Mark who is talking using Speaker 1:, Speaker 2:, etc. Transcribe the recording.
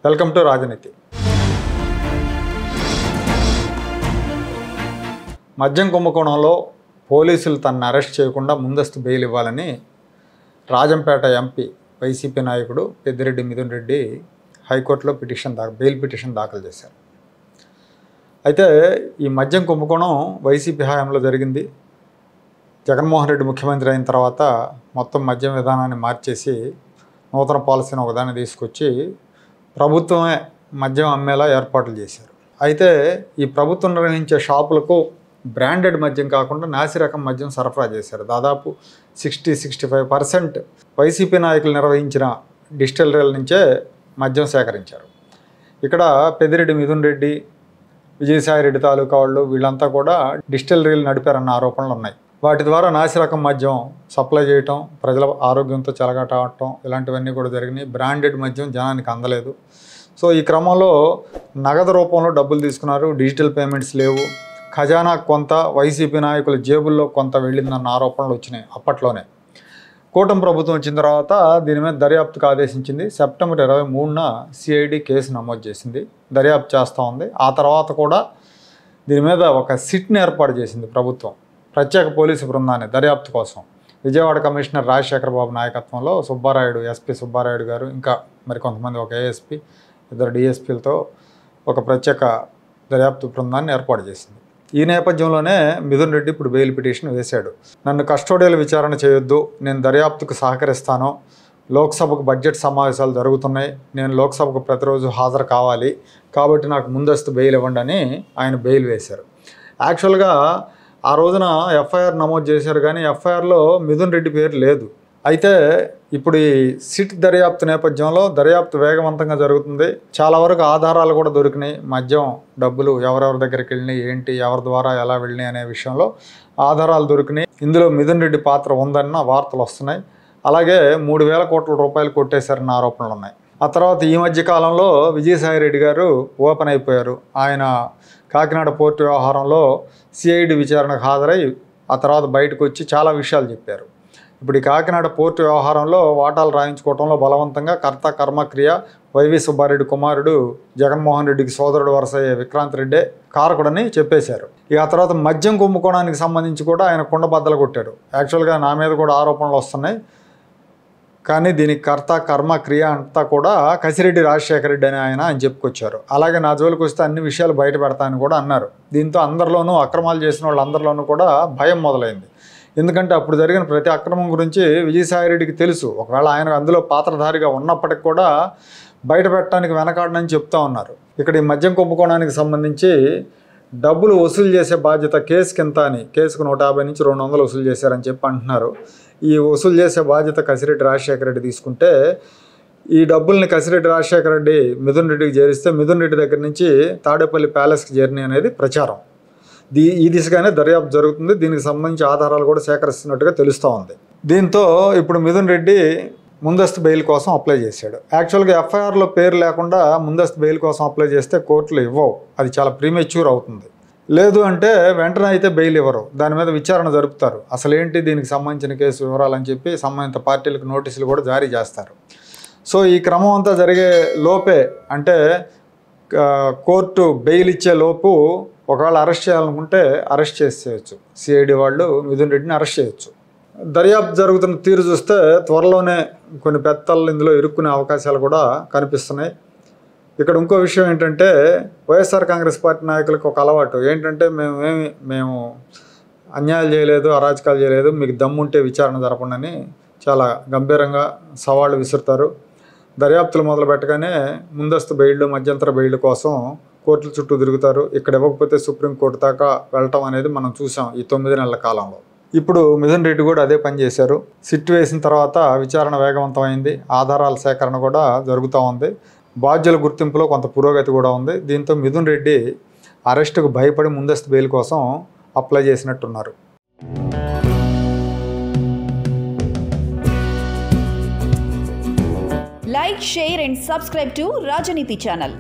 Speaker 1: Welcome to రాజనీతి. మద్యం కుంభకోణంలో పోలీసులు తనను అరెస్ట్ చేయకుండా ముందస్తు బెయిల్ ఇవ్వాలని రాజంపేట ఎంపీ వైసీపీ నాయకుడు పెద్దిరెడ్డి మిథున్ రెడ్డి హైకోర్టులో బెయిల్ పిటిషన్ దాఖలు చేశారు. అయితే ఈ మద్యం కుంభకోణం వైసీపీ హయాంలో జరిగింది. జగన్మోహన్ రెడ్డి ముఖ్యమంత్రి అయిన తర్వాత మొత్తం మద్యం విధానాన్ని మార్చేసి నూతన పాలసీని ఒకదాన్ని తీసుకొచ్చి ప్రభుత్వమే మద్యం అమ్మేలా ఏర్పాట్లు చేశారు. అయితే ఈ ప్రభుత్వం నిర్వహించే షాపులకు బ్రాండెడ్ మద్యం కాకుండా నాసిరకం మద్యం సరఫరా చేశారు. దాదాపు 60-65% వైసీపీ నాయకులు నిర్వహించిన డిస్టిలరీల నుంచే మద్యం సేకరించారు. ఇక్కడ పెద్దిరెడ్డి మిథున్ రెడ్డి, విజయసాయి రెడ్డి తాలూకా వాళ్ళు వీళ్ళంతా కూడా డిస్టిలరీలు నడిపారన్న ఆరోపణలు ఉన్నాయి. వాటి ద్వారా నాసిరకం మద్యం సప్లై చేయటం, ప్రజల ఆరోగ్యంతో చెలగాటం ఇలాంటివన్నీ కూడా జరిగినాయి. బ్రాండెడ్ మద్యం జనానికి అందలేదు. సో ఈ క్రమంలో నగదు రూపంలో డబ్బులు తీసుకున్నారు. డిజిటల్ పేమెంట్స్ లేవు. ఖజానా కొంత వైసీపీ నాయకుల జేబుల్లో కొంత వెళ్ళిందన్న ఆరోపణలు వచ్చినాయి. అప్పట్లోనే కూటమి ప్రభుత్వం వచ్చిన తర్వాత దీని మీద దర్యాప్తుకు ఆదేశించింది. సెప్టెంబర్ 23న సిఐడి కేసు నమోదు చేసింది, దర్యాప్తు చేస్తూ ఉంది. ఆ తర్వాత కూడా దీని మీద ఒక సిట్ని ఏర్పాటు చేసింది ప్రభుత్వం, ప్రత్యేక పోలీసు బృందాన్ని దర్యాప్తు కోసం. విజయవాడ కమిషనర్ రాజశేఖర బాబు నాయకత్వంలో సుబ్బారాయుడు, ఎస్పీ సుబ్బారాయుడు గారు, ఇంకా మరికొంతమంది ఒక ఏఎస్పీ, 2 డిఎస్పీలతో ఒక ప్రత్యేక దర్యాప్తు బృందాన్ని ఏర్పాటు చేసింది. ఈ నేపథ్యంలోనే మిథున్ రెడ్డి ఇప్పుడు బెయిల్ పిటిషన్ వేశాడు. నన్ను కస్టోడియల్ విచారణ చేయొద్దు, నేను దర్యాప్తుకు సహకరిస్తాను, లోక్సభకు బడ్జెట్ సమావేశాలు జరుగుతున్నాయి, నేను లోక్సభకు ప్రతిరోజు హాజరు కావాలి, కాబట్టి నాకు ముందస్తు బెయిల్ ఇవ్వండి అని ఆయన బెయిల్ వేశారు. యాక్చువల్గా ఆ రోజున ఎఫ్ఐఆర్ నమోదు చేశారు, కానీ ఎఫ్ఐఆర్లో మిథున్ రెడ్డి పేరు లేదు. అయితే ఇప్పుడు ఈ సిట్ దర్యాప్తు నేపథ్యంలో దర్యాప్తు వేగవంతంగా జరుగుతుంది. చాలా వరకు ఆధారాలు కూడా దొరికినాయి. మద్యం డబ్బులు ఎవరెవరి దగ్గరికి వెళ్ళినాయి, ఏంటి, ఎవరి ద్వారా ఎలా వెళ్ళినాయి అనే విషయంలో ఆధారాలు దొరికినాయి. ఇందులో మిథున్ రెడ్డి పాత్ర ఉందన్న వార్తలు వస్తున్నాయి. అలాగే 3,000 కోట్ల రూపాయలు కొట్టేశారన్న ఆరోపణలు ఉన్నాయి. ఆ తర్వాత ఈ మధ్య కాలంలో విజయసాయి రెడ్డి గారు ఓపెన్ అయిపోయారు. ఆయన కాకినాడ పోర్టు వ్యవహారంలో సిఐడి విచారణకు హాజరై ఆ తర్వాత బయటకు వచ్చి చాలా విషయాలు చెప్పారు. ఇప్పుడు ఈ కాకినాడ పోర్టు వ్యవహారంలో వాటాలు రాయించుకోవడంలో బలవంతంగా కర్త కర్మక్రియ వైవి సుబ్బారెడ్డి కుమారుడు జగన్మోహన్ రెడ్డికి సోదరుడు వరుసయ్యే విక్రాంత్ రెడ్డే కారకుడని చెప్పేశారు. ఇక ఆ తర్వాత మద్యం కుంభకోణానికి సంబంధించి కూడా ఆయన కుండబద్దలు కొట్టాడు. యాక్చువల్గా నా మీద కూడా ఆరోపణలు వస్తున్నాయి, కానీ దీనికి కర్త కర్మ క్రియ అంతా కూడా కసిరెడ్డి రాజశేఖర రెడ్డి అని ఆయన చెప్పుకొచ్చారు. అలాగే నా జోలికి వస్తే అన్ని విషయాలు బయట పెడతానని కూడా అన్నారు. దీంతో అందరిలోనూ అక్రమాలు చేసిన వాళ్ళందరిలోనూ కూడా భయం మొదలైంది. ఎందుకంటే అప్పుడు జరిగిన ప్రతి అక్రమం గురించి విజయసాయిరెడ్డికి తెలుసు. ఒకవేళ ఆయన అందులో పాత్రధారిగా ఉన్నప్పటికి కూడా బయట పెట్టడానికి వెనకాడనని చెప్తా ఉన్నారు. ఇక్కడ ఈ మద్యం కుంభకోణానికి సంబంధించి డబ్బులు వసూలు చేసే బాధ్యత కేసుకి ఎంత అని, కేసుకు 150 నుంచి 200 వసూలు చేశారని చెప్పి అంటున్నారు. ఈ వసూలు చేసే బాధ్యత కసిరెడ్డి రాజశేఖర రెడ్డి తీసుకుంటే ఈ డబ్బుల్ని కసిరెడ్డి రాజశేఖర రెడ్డి మిథున్ రెడ్డికి చేరిస్తే మిథున్ రెడ్డి దగ్గర నుంచి తాడేపల్లి ప్యాలెస్కి జర్నీ అనేది ప్రచారం. ఈ దిశగానే దర్యాప్తు జరుగుతుంది. దీనికి సంబంధించి ఆధారాలు కూడా సేకరిస్తున్నట్టుగా తెలుస్తూ ఉంది. దీంతో ఇప్పుడు మిథున్ రెడ్డి ముందస్తు బెయిల్ కోసం అప్లై చేశాడు. యాక్చువల్గా ఎఫ్ఐఆర్లో పేరు లేకుండా ముందస్తు బెయిల్ కోసం అప్లై చేస్తే కోర్టులు ఇవ్వవు, అది చాలా ప్రీమెచ్యూర్ అవుతుంది. లేదు అంటే వెంటనే అయితే బెయిల్ ఇవ్వరు, దాని మీద విచారణ జరుపుతారు. అసలు ఏంటి దీనికి సంబంధించిన కేసు వివరాలని చెప్పి సంబంధిత పార్టీలకు నోటీసులు కూడా జారీ చేస్తారు. సో ఈ క్రమం అంతా జరిగే లోపే, అంటే కోర్టు బెయిల్ ఇచ్చే లోపు ఒకవేళ అరెస్ట్ చేయాలనుకుంటే అరెస్ట్ చేసేయచ్చు. సిఐడి వాళ్ళు మిథున్ రెడ్డిని అరెస్ట్ చేయొచ్చు. దర్యాప్తు జరుగుతున్న తీరు చూస్తే త్వరలోనే కొన్ని పెత్తలు ఇందులో ఇరుక్కునే అవకాశాలు కూడా కనిపిస్తున్నాయి. ఇక్కడ ఇంకో విషయం ఏంటంటే వైఎస్ఆర్ కాంగ్రెస్ పార్టీ నాయకులకు ఒక అలవాటు ఏంటంటే మేము అన్యాయాలు చేయలేదు, అరాచకాలు చేయలేదు, మీకు దమ్ముంటే విచారణ జరపండి చాలా గంభీరంగా సవాళ్ళు విసురుతారు. దర్యాప్తులు మొదలు పెట్టగానే ముందస్తు బెయిళ్ళు, మధ్యంతర బెయిళ్ళు కోసం కోర్టుల చుట్టూ తిరుగుతారు. ఇక్కడ ఇవ్వకపోతే సుప్రీంకోర్టు దాకా వెళ్ళటం అనేది మనం చూసాం ఈ 9 నెలల కాలంలో. ఇప్పుడు మిథున్ రెడ్డి కూడా అదే పని చేశారు. సిట్ వేసిన తర్వాత విచారణ వేగవంతమైంది, ఆధారాల సేకరణ కూడా జరుగుతూ ఉంది, బాధ్యుల గుర్తింపులో కొంత పురోగతి కూడా ఉంది. దీంతో మిథున్ రెడ్డి అరెస్టుకు భయపడి ముందస్తు బెయిల్ కోసం అప్లై చేసినట్టున్నారు.
Speaker 2: Like, share and subscribe to Rajaniti channel.